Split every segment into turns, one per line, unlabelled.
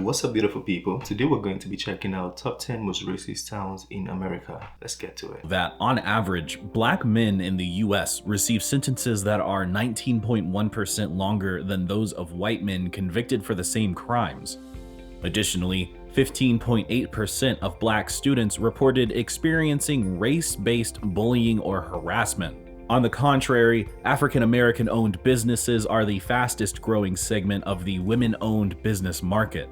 What's up, beautiful people? Today we're going to be checking out top 10 most racist towns in America. Let's get to it.
That on average, black men in the US receive sentences that are 19.1% longer than those of white men convicted for the same crimes. Additionally, 15.8% of black students reported experiencing race-based bullying or harassment. On the contrary, African American owned businesses are the fastest growing segment of the women-owned business market.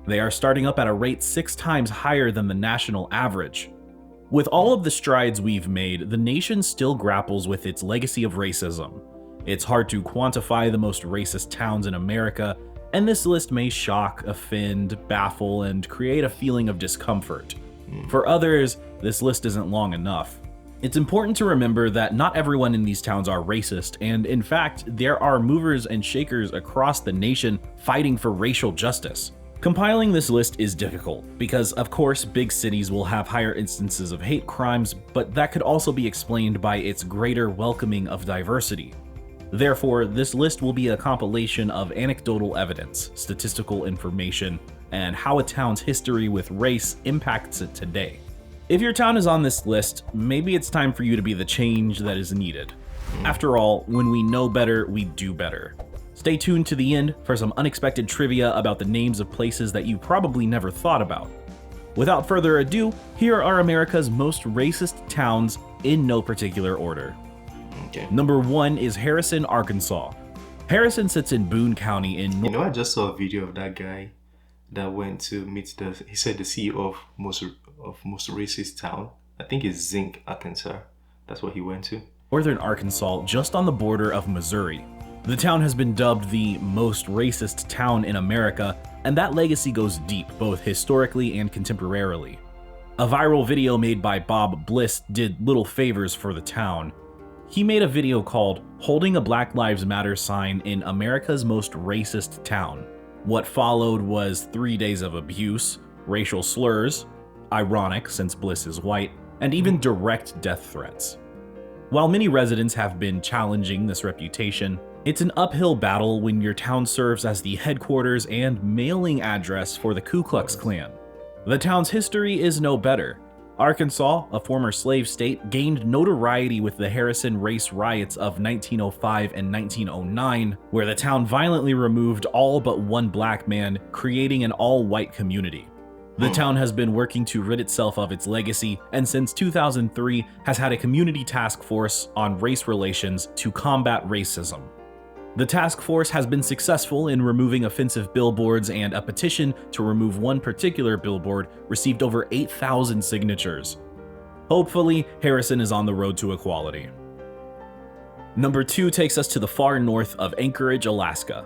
They are starting up at a rate 6 times higher than the national average. With all of the strides we've made, the nation still grapples with its legacy of racism. It's hard to quantify the most racist towns in America, and this list may shock, offend, baffle, and create a feeling of discomfort. For others, this list isn't long enough. It's important to remember that not everyone in these towns are racist, and in fact, there are movers and shakers across the nation fighting for racial justice. Compiling this list is difficult, because of course big cities will have higher instances of hate crimes, but that could also be explained by its greater welcoming of diversity. Therefore, this list will be a compilation of anecdotal evidence, statistical information, and how a town's history with race impacts it today. If your town is on this list, maybe it's time for you to be the change that is needed. After all, when we know better, we do better. Stay tuned to the end for some unexpected trivia about the names of places that you probably never thought about. Without further ado, here are America's most racist towns in no particular order.
Okay.
Number 1 is Harrison, Arkansas. Harrison sits in Boone County in
You know, I just saw a video of that guy that went to meet the CEO of most racist town. I think it's Zinc, Arkansas. That's what he went to.
northern Arkansas, just on the border of Missouri. The town has been dubbed the most racist town in America, and that legacy goes deep, both historically and contemporarily. A viral video made by Bob Bliss did little favors for the town. He made a video called "Holding a Black Lives Matter Sign in America's Most Racist Town." What followed was 3 days of abuse, racial slurs, ironic since Bliss is white, and even direct death threats. While many residents have been challenging this reputation, it's an uphill battle when your town serves as the headquarters and mailing address for the Ku Klux Klan. The town's history is no better. Arkansas, a former slave state, gained notoriety with the Harrison race riots of 1905 and 1909, where the town violently removed all but one black man, creating an all-white community. The town has been working to rid itself of its legacy, and since 2003 has had a community task force on race relations to combat racism. The task force has been successful in removing offensive billboards, and a petition to remove one particular billboard received over 8,000 signatures. Hopefully, Harrison is on the road to equality. Number 2 takes us to the far north of Anchorage, Alaska.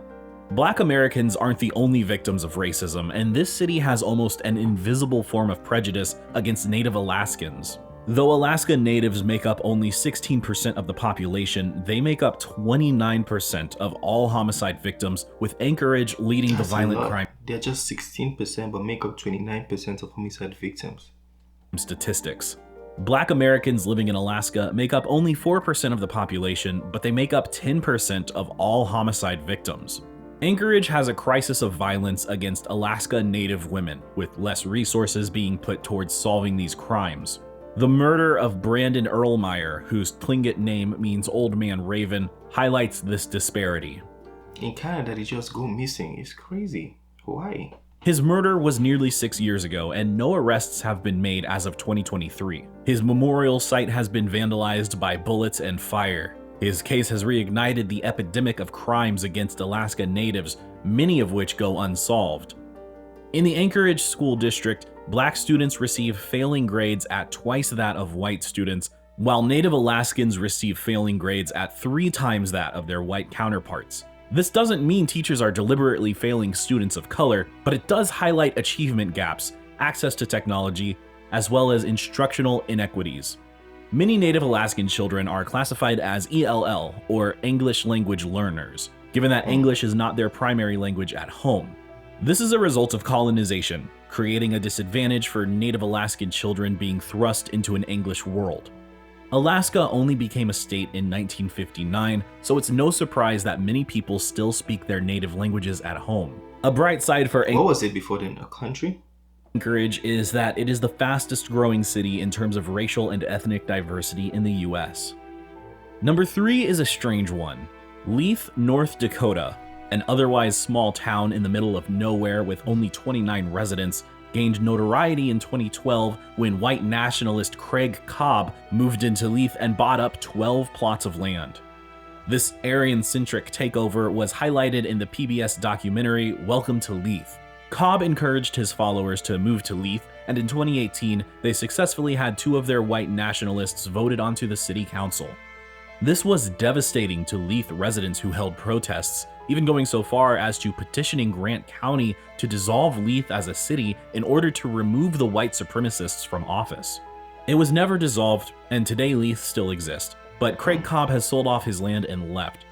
Black Americans aren't the only victims of racism, and this city has almost an invisible form of prejudice against Native Alaskans. Though Alaska Natives make up only 16% of the population, they make up 29% of all homicide victims, with Anchorage leading the violent crime.
They're just 16% but make up 29% of homicide victims.
Statistics. Black Americans living in Alaska make up only 4% of the population, but they make up 10% of all homicide victims. Anchorage has a crisis of violence against Alaska Native women, with less resources being put towards solving these crimes. The murder of Brandon Erlmeyer, whose Tlingit name means Old Man Raven, highlights this disparity.
In Canada, they just go missing. It's crazy. Why?
His murder was nearly 6 years ago, and no arrests have been made as of 2023. His memorial site has been vandalized by bullets and fire. His case has reignited the epidemic of crimes against Alaska Natives, many of which go unsolved. In the Anchorage School District, black students receive failing grades at twice that of white students, while Native Alaskans receive failing grades at 3 times that of their white counterparts. This doesn't mean teachers are deliberately failing students of color, but it does highlight achievement gaps, access to technology, as well as instructional inequities. Many Native Alaskan children are classified as ELL, or English language learners, given that English is not their primary language at home. This is a result of colonization, creating a disadvantage for Native Alaskan children being thrust into an English world. Alaska only became a state in 1959, so it's no surprise that many people still speak their native languages at home. A bright side for
What was it before then? A country?
Anchorage is that it is the fastest growing city in terms of racial and ethnic diversity in the US. Number 3 is a strange one. Leith, North Dakota, an otherwise small town in the middle of nowhere with only 29 residents, gained notoriety in 2012 when white nationalist Craig Cobb moved into Leith and bought up 12 plots of land. This Aryan-centric takeover was highlighted in the PBS documentary Welcome to Leith. Cobb encouraged his followers to move to Leith, and in 2018, they successfully had 2 of their white nationalists voted onto the city council. This was devastating to Leith residents who held protests, even going so far as to petitioning Grant County to dissolve Leith as a city in order to remove the white supremacists from office. It was never dissolved, and today Leith still exists, but Craig Cobb has sold off his land and left.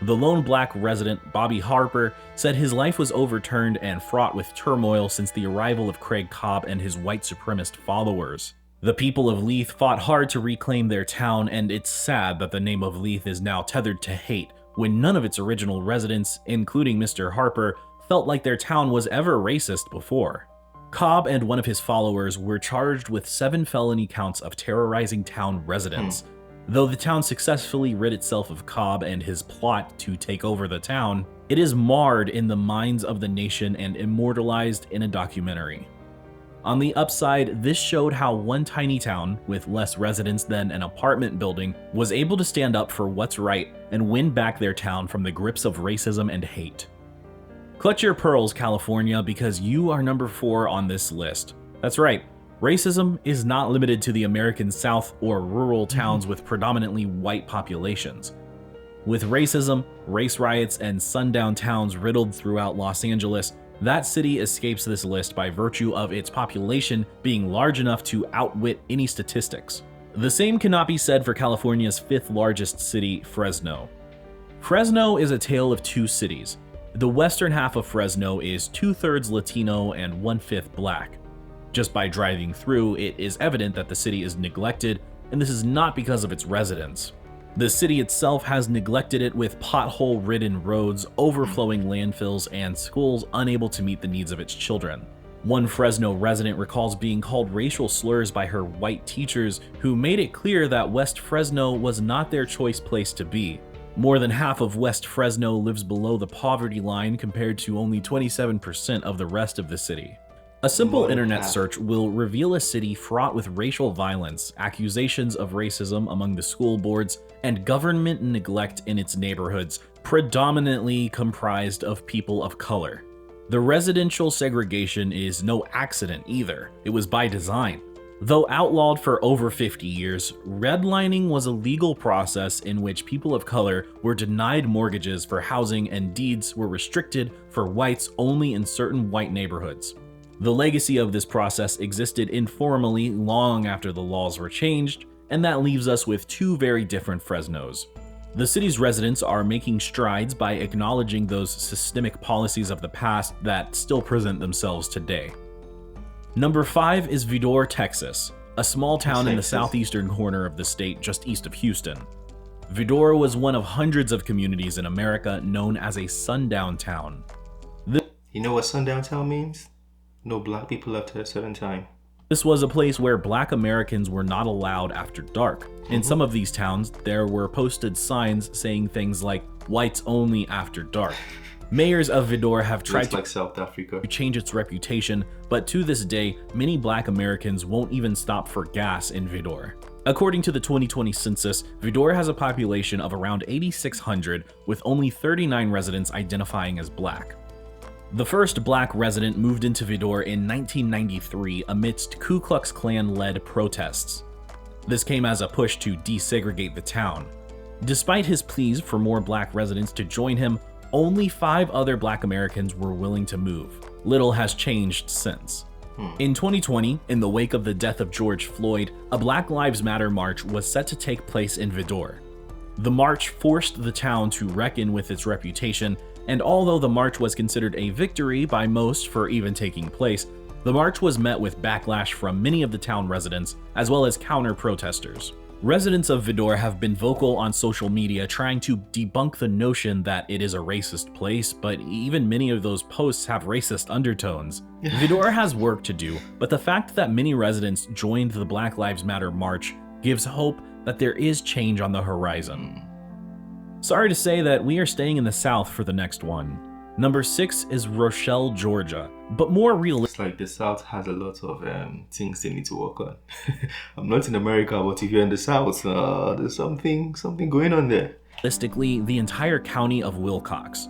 The lone black resident, Bobby Harper, said his life was overturned and fraught with turmoil since the arrival of Craig Cobb and his white supremacist followers. The people of Leith fought hard to reclaim their town, and it's sad that the name of Leith is now tethered to hate, when none of its original residents, including Mr. Harper, felt like their town was ever racist before. Cobb and one of his followers were charged with 7 felony counts of terrorizing town residents. Though the town successfully rid itself of Cobb and his plot to take over the town, it is marred in the minds of the nation and immortalized in a documentary. On the upside, this showed how one tiny town, with less residents than an apartment building, was able to stand up for what's right and win back their town from the grips of racism and hate. Clutch your pearls, California, because you are number 4 on this list. That's right, racism is not limited to the American South or rural towns with predominantly white populations. With racism, race riots, and sundown towns riddled throughout Los Angeles, that city escapes this list by virtue of its population being large enough to outwit any statistics. The same cannot be said for California's 5th largest city, Fresno. Fresno is a tale of 2 cities. The western half of Fresno is 2/3 Latino and 1/5 black. Just by driving through, it is evident that the city is neglected, and this is not because of its residents. The city itself has neglected it with pothole-ridden roads, overflowing landfills, and schools unable to meet the needs of its children. One Fresno resident recalls being called racial slurs by her white teachers, who made it clear that West Fresno was not their choice place to be. More than half of West Fresno lives below the poverty line compared to only 27% of the rest of the city. A simple internet search will reveal a city fraught with racial violence, accusations of racism among the school boards, and government neglect in its neighborhoods, predominantly comprised of people of color. The residential segregation is no accident either. It was by design. Though outlawed for over 50 years, redlining was a legal process in which people of color were denied mortgages for housing and deeds were restricted for whites only in certain white neighborhoods. The legacy of this process existed informally long after the laws were changed, and that leaves us with 2 very different Fresnos. The city's residents are making strides by acknowledging those systemic policies of the past that still present themselves today. Number 5 is Vidor, Texas, a small town in the southeastern corner of the state just east of Houston. Vidor was one of hundreds of communities in America known as a sundown town.
You know what sundown town means? No black people left at a certain time.
This was a place where black Americans were not allowed after dark. In some of these towns, there were posted signs saying things like, "Whites only after dark." Mayors of Vidor have tried
like South Africa
to change its reputation, but to this day, many black Americans won't even stop for gas in Vidor. According to the 2020 census, Vidor has a population of around 8,600, with only 39 residents identifying as black. The first black resident moved into Vidor in 1993 amidst Ku Klux Klan-led protests. This came as a push to desegregate the town. Despite his pleas for more black residents to join him, only 5 other black Americans were willing to move. Little has changed since. In 2020, in the wake of the death of George Floyd, a Black Lives Matter march was set to take place in Vidor. The march forced the town to reckon with its reputation, and although the march was considered a victory by most for even taking place, the march was met with backlash from many of the town residents, as well as counter-protesters. Residents of Vidor have been vocal on social media trying to debunk the notion that it is a racist place, but even many of those posts have racist undertones. Vidor has work to do, but the fact that many residents joined the Black Lives Matter march gives hope that there is change on the horizon. Sorry to say that we are staying in the South for the next one. Number 6 is Rochelle, Georgia, but more realistic.
It's like the South has a lot of things they need to work on. I'm not in America, but if you're in the South, there's something going on there.
Realistically, the entire county of Wilcox.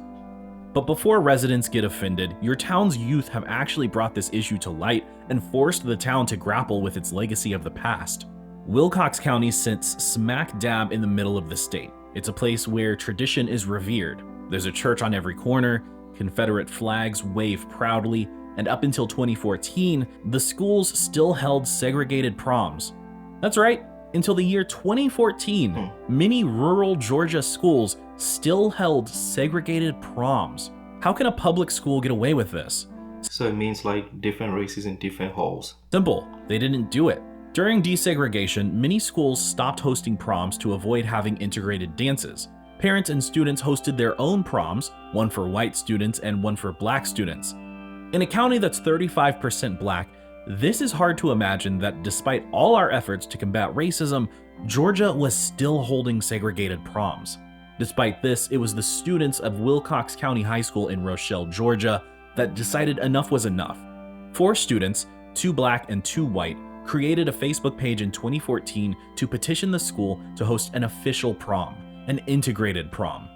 But before residents get offended, your town's youth have actually brought this issue to light and forced the town to grapple with its legacy of the past. Wilcox County sits smack dab in the middle of the state. It's a place where tradition is revered. There's a church on every corner, Confederate flags wave proudly, and up until 2014, the schools still held segregated proms. That's right, until the year 2014, many rural Georgia schools still held segregated proms. How can a public school get away with this?
So it means like different races in different halls.
Simple, they didn't do it. During desegregation, many schools stopped hosting proms to avoid having integrated dances. Parents and students hosted their own proms, one for white students and one for black students. In a county that's 35% black, this is hard to imagine that despite all our efforts to combat racism, Georgia was still holding segregated proms. Despite this, it was the students of Wilcox County High School in Rochelle, Georgia, that decided enough was enough. 4 students, 2 black and 2 white, created a Facebook page in 2014 to petition the school to host an official prom, an integrated prom.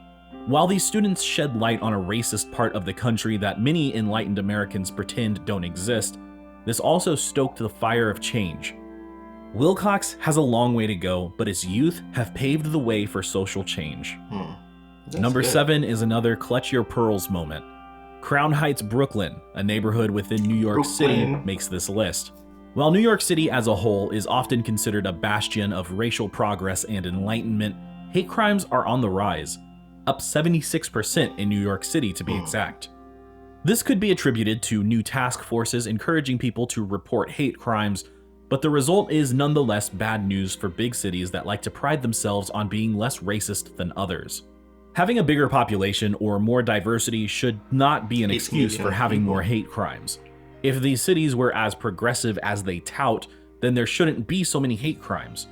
While these students shed light on a racist part of the country that many enlightened Americans pretend don't exist, this also stoked the fire of change. Wilcox has a long way to go, but its youth have paved the way for social change. Number 7 is another clutch your pearls moment. Crown Heights, Brooklyn, a neighborhood within New York City, makes this list. While New York City as a whole is often considered a bastion of racial progress and enlightenment, hate crimes are on the rise, up 76% in New York City to be exact. This could be attributed to new task forces encouraging people to report hate crimes, but the result is nonetheless bad news for big cities that like to pride themselves on being less racist than others. Having a bigger population or more diversity should not be an excuse for having more hate crimes. If these cities were as progressive as they tout, then there shouldn't be so many hate crimes.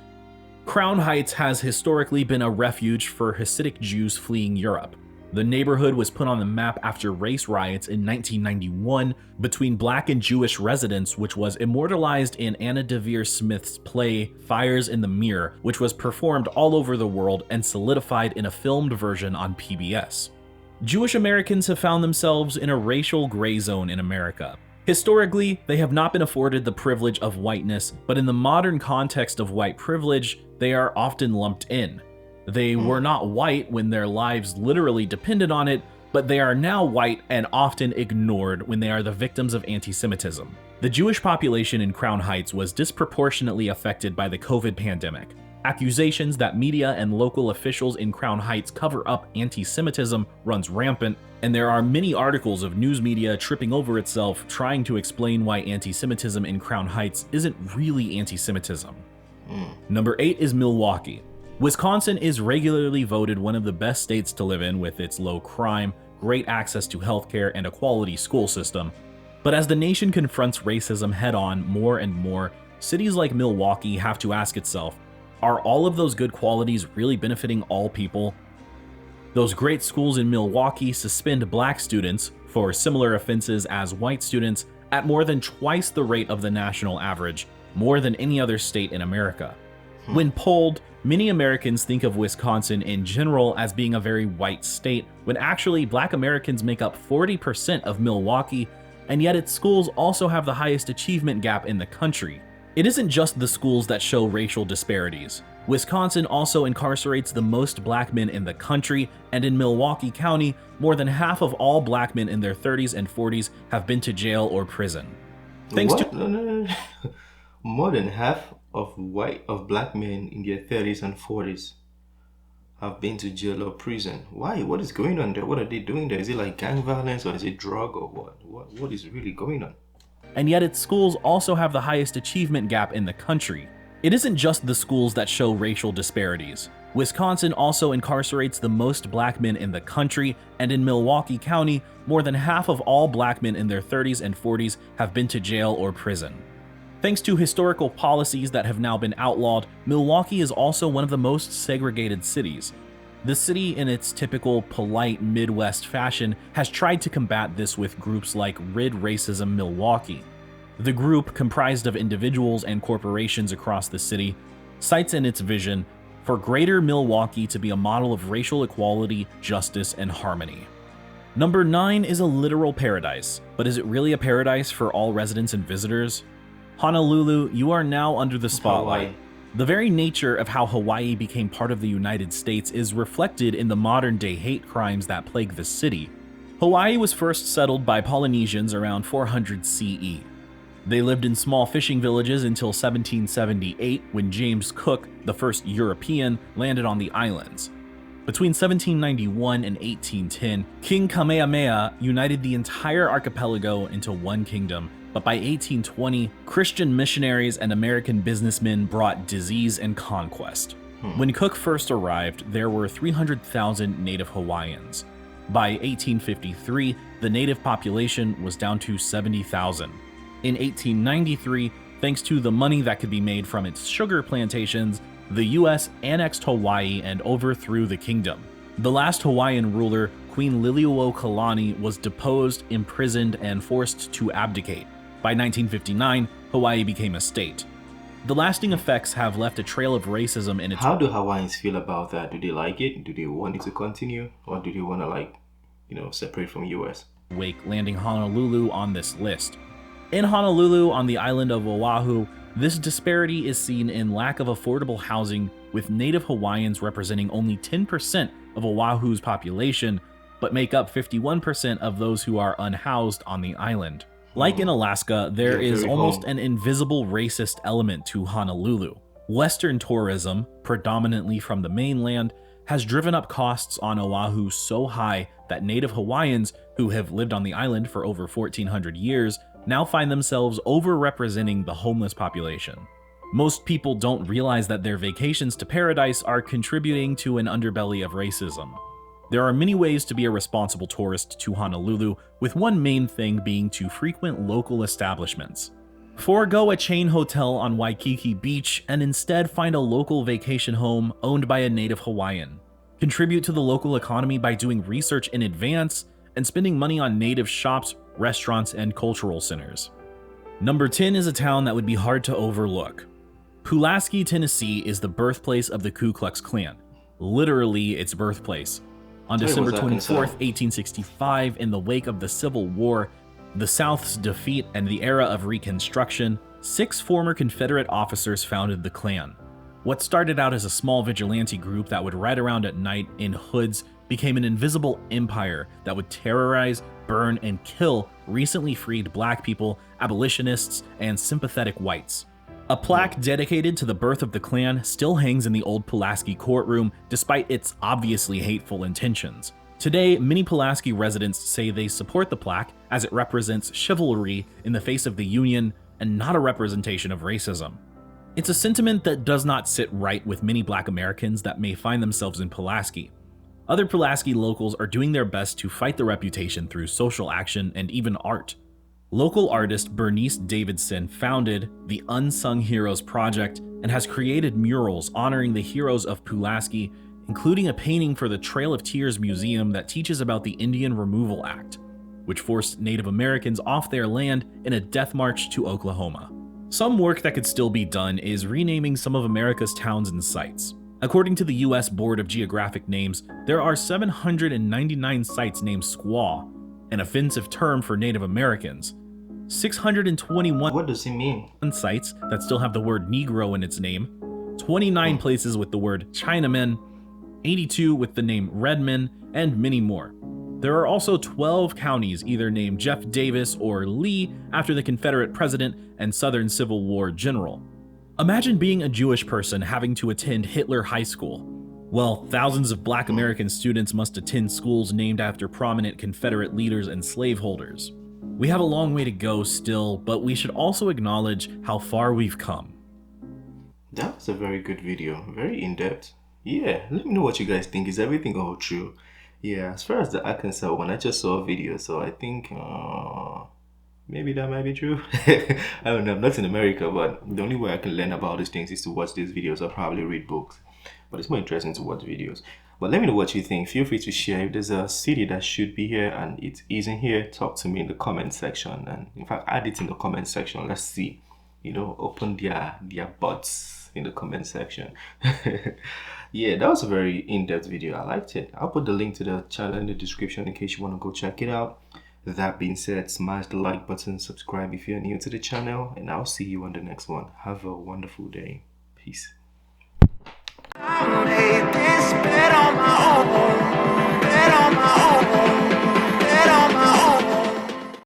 Crown Heights has historically been a refuge for Hasidic Jews fleeing Europe. The neighborhood was put on the map after race riots in 1991 between black and Jewish residents, which was immortalized in Anna Deavere Smith's play Fires in the Mirror, which was performed all over the world and solidified in a filmed version on PBS. Jewish Americans have found themselves in a racial gray zone in America. Historically, they have not been afforded the privilege of whiteness, but in the modern context of white privilege, they are often lumped in. They were not white when their lives literally depended on it, but they are now white and often ignored when they are the victims of anti-Semitism. The Jewish population in Crown Heights was disproportionately affected by the COVID pandemic. Accusations that media and local officials in Crown Heights cover up anti-Semitism runs rampant, and there are many articles of news media tripping over itself trying to explain why anti-Semitism in Crown Heights isn't really anti-Semitism. Number 8 is Milwaukee. Wisconsin is regularly voted one of the best states to live in with its low crime, great access to healthcare, and a quality school system. But as the nation confronts racism head-on more and more, cities like Milwaukee have to ask itself, are all of those good qualities really benefiting all people? Those great schools in Milwaukee suspend black students for similar offenses as white students at more than twice the rate of the national average, more than any other state in America. When polled, many Americans think of Wisconsin in general as being a very white state, when actually black Americans make up 40% of Milwaukee, and yet its schools also have the highest achievement gap in the country. It isn't just the schools that show racial disparities. Wisconsin also incarcerates the most black men in the country, and in Milwaukee County, more than half of all black men in their 30s and 40s have been to jail or prison.
No. More than half of black men in their 30s and 40s have been to jail or prison. Why? What is going on there? What are they doing there? Is it like gang violence or is it drug or what? What is really going on?
And yet its schools also have the highest achievement gap in the country. It isn't just the schools that show racial disparities. Wisconsin also incarcerates the most black men in the country, and in Milwaukee County, more than half of all black men in their 30s and 40s have been to jail or prison. Thanks to historical policies that have now been outlawed, Milwaukee is also one of the most segregated cities. The city, in its typical polite Midwest fashion, has tried to combat this with groups like Rid Racism Milwaukee. The group, comprised of individuals and corporations across the city, cites in its vision for Greater Milwaukee to be a model of racial equality, justice, and harmony. Number 9 is a literal paradise, but is it really a paradise for all residents and visitors? Honolulu, you are now under the spotlight.
Hawaii.
The very nature of how Hawaii became part of the United States is reflected in the modern-day hate crimes that plague the city. Hawaii was first settled by Polynesians around 400 CE. They lived in small fishing villages until 1778, when James Cook, the first European, landed on the islands. Between 1791 and 1810, King Kamehameha united the entire archipelago into one kingdom, but by 1820, Christian missionaries and American businessmen brought disease and conquest. When Cook first arrived, there were 300,000 native Hawaiians. By 1853, the native population was down to 70,000. In 1893, thanks to the money that could be made from its sugar plantations, the US annexed Hawaii and overthrew the kingdom. The last Hawaiian ruler, Queen Liliuokalani, was deposed, imprisoned, and forced to abdicate. By 1959, Hawaii became a state. The lasting effects have left a trail of racism in its...
How do Hawaiians feel about that? Do they like it? Do they want it to continue? Or do they want to separate from US?
wake, landing Honolulu on this list. In Honolulu, on the island of Oahu, this disparity is seen in lack of affordable housing, with native Hawaiians representing only 10% of Oahu's population, but make up 51% of those who are unhoused on the island. Like in Alaska, there is almost an invisible racist element to Honolulu. Western tourism, predominantly from the mainland, has driven up costs on Oahu so high that native Hawaiians, who have lived on the island for over 1,400 years, now find themselves overrepresenting the homeless population. Most people don't realize that their vacations to paradise are contributing to an underbelly of racism. There are many ways to be a responsible tourist to Honolulu, with one main thing being to frequent local establishments. Forego a chain hotel on Waikiki Beach and instead find a local vacation home owned by a native Hawaiian. Contribute to the local economy by doing research in advance and spending money on native shops, restaurants, and cultural centers. Number 10 is a town that would be hard to overlook. Pulaski, Tennessee is the birthplace of the Ku Klux Klan. Literally its birthplace. On December 24th, 1865, in the wake of the Civil War, the South's defeat, and the era of Reconstruction, 6 former Confederate officers founded the Klan. What started out as a small vigilante group that would ride around at night in hoods became an invisible empire that would terrorize, burn, and kill recently freed black people, abolitionists, and sympathetic whites. A plaque dedicated to the birth of the Klan still hangs in the old Pulaski courtroom despite its obviously hateful intentions. Today, many Pulaski residents say they support the plaque as it represents chivalry in the face of the Union and not a representation of racism. It's a sentiment that does not sit right with many Black Americans that may find themselves in Pulaski. Other Pulaski locals are doing their best to fight the reputation through social action and even art. Local artist Bernice Davidson founded the Unsung Heroes Project and has created murals honoring the heroes of Pulaski, including a painting for the Trail of Tears Museum that teaches about the Indian Removal Act, which forced Native Americans off their land in a death march to Oklahoma. Some work that could still be done is renaming some of America's towns and sites. According to the US Board of Geographic Names, there are 799 sites named Squaw, an offensive term for Native Americans. 621
What does it mean?
sites that still have the word Negro in its name, 29 places with the word Chinaman, 82 with the name Redman, and many more. There are also 12 counties either named Jeff Davis or Lee after the Confederate president and Southern Civil War general. Imagine being a Jewish person having to attend Hitler High School. Well, thousands of Black American students must attend schools named after prominent Confederate leaders and slaveholders. We have a long way to go still, but we should also acknowledge how far we've come.
That was a very good video, very in depth. Yeah, let me know what you guys think. Is everything all true? Yeah, as far as the Arkansas one, I just saw a video, so I think maybe that might be true. I don't know. I'm not in America, but the only way I can learn about these things is to watch these videos or probably read books. But it's more interesting to watch videos. But let me know what you think. Feel free to share. If there's a city that should be here and it isn't here, talk to me in the comment section. And in fact, add it in the comment section. Let's see. Open their butts in the comment section. Yeah, that was a very in-depth video. I liked it. I'll put the link to the channel in the description in case you want to go check it out. That being said, smash the like button, subscribe if you're new to the channel, and I'll see you on the next one. Have a wonderful day. Peace. I made this bet on my own, bet on my own.